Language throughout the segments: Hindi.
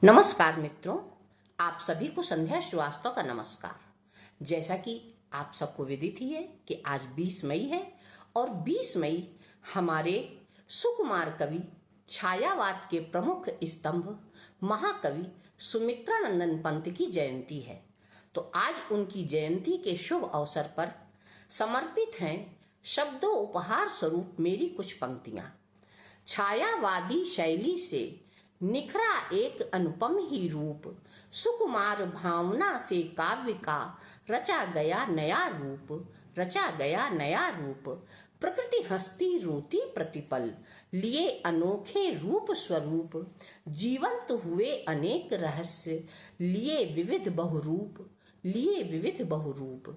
नमस्कार मित्रों, आप सभी को संध्या श्रीवास्तव का नमस्कार। जैसा कि आप सबको विदित ही है कि आज 20 मई है और 20 मई हमारे सुकुमार कवि, छायावाद के प्रमुख स्तंभ, महाकवि सुमित्रानंदन पंत की जयंती है। तो आज उनकी जयंती के शुभ अवसर पर समर्पित हैं शब्दों उपहार स्वरूप मेरी कुछ पंक्तियां। छायावादी शैली से निखरा एक अनुपम ही रूप, सुकुमार भावना से काव्य का रचा गया नया रूप, रचा गया नया रूप। प्रकृति हंसती रोती प्रतिपल, लिए अनोखे रूप स्वरूप, जीवंत हुए अनेक रहस्य, लिए विविध बहुरूप, लिए विविध बहुरूप।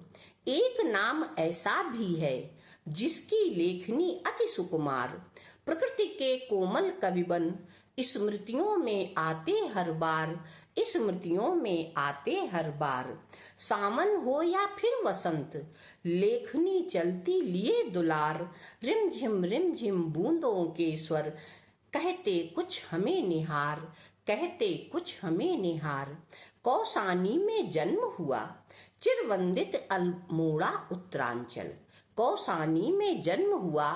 एक नाम ऐसा भी है जिसकी लेखनी अति सुकुमार, प्रकृति के कोमल कविबन स्मृतियों में आते हर बार, स्मृतियों में आते हर बार। सावन हो या फिर वसंत, लेखनी चलती लिए दुलार, रिम झिम बूंदों के स्वर, कहते कुछ हमें निहार, कहते कुछ हमें निहार। कौसानी में जन्म हुआ चिरवंदित अल्मोड़ा उत्तरांचल, कौसानी में जन्म हुआ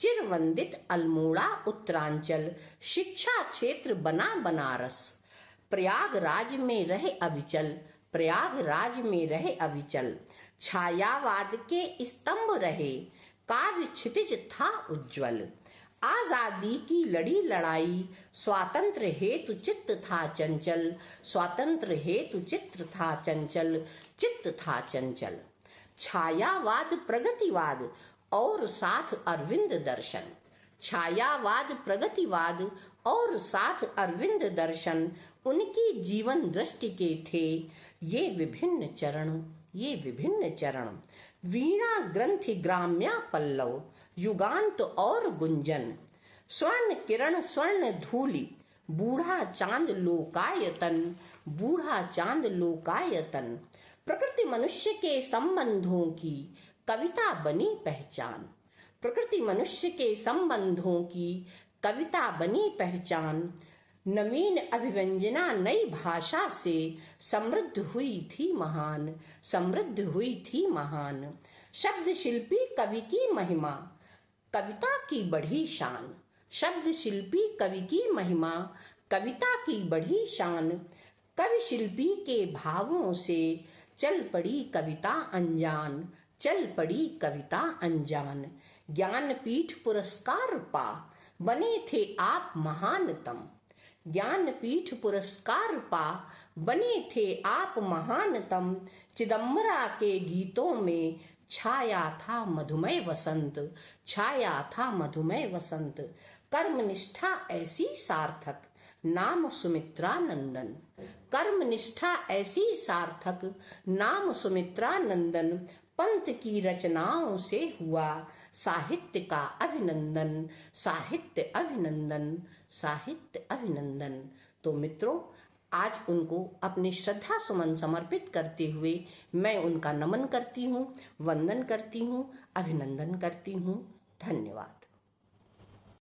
चिरवंदित अल्मोड़ा उत्तरांचल। शिक्षा क्षेत्र बना बनारस, प्रयागराज में रहे अविचल, प्रयागराज में रहे अविचल। छायावाद के स्तंभ रहे, काव्य क्षितिज था उज्ज्वल। आजादी की लड़ी लड़ाई, स्वातंत्र हेतु चित्त था चंचल, स्वातंत्र हेतु चित्त था चंचल, चित्त था चंचल। छायावाद प्रगतिवाद और साथ अरविंद दर्शन, छायावाद प्रगतिवाद और साथ अरविंद दर्शन, उनकी जीवन दृष्टि के थे ये विभिन्न चरण, ये विभिन्न चरण। वीणा ग्रंथि ग्राम्या पल्लव, युगांत और गुंजन, स्वर्ण किरण स्वर्ण धूलि, बूढ़ा चांद लोकायतन, बूढ़ा चांद लोकायतन। प्रकृति मनुष्य के संबंधों की कविता बनी पहचान, प्रकृति मनुष्य के संबंधों की कविता बनी पहचान। नवीन अभिव्यंजना नई भाषा से समृद्ध हुई थी महान, समृद्ध हुई थी महान। शब्द शिल्पी कवि की महिमा, कविता की बढ़ी शान, शब्द शिल्पी कवि की महिमा, कविता की बढ़ी शान। कवि शिल्पी के भावों से चल पड़ी कविता अनजान, चल पड़ी कविता अनजान। ज्ञानपीठ पुरस्कार पा बने थे आप महानतम, ज्ञानपीठ पुरस्कार पा बने थे आप महानतम। चिदंबरा के गीतों में छाया था मधुमय वसंत, छाया था मधुमय वसंत। कर्मनिष्ठा ऐसी सार्थक, नाम सुमित्रानंदन, कर्मनिष्ठा ऐसी सार्थक, नाम सुमित्रानंदन। पंत की रचनाओं से हुआ साहित्य का अभिनंदन, साहित्य अभिनंदन, साहित्य अभिनंदन। तो मित्रों, आज उनको अपनी श्रद्धा सुमन समर्पित करते हुए मैं उनका नमन करती हूँ, वंदन करती हूँ, अभिनंदन करती हूँ। धन्यवाद।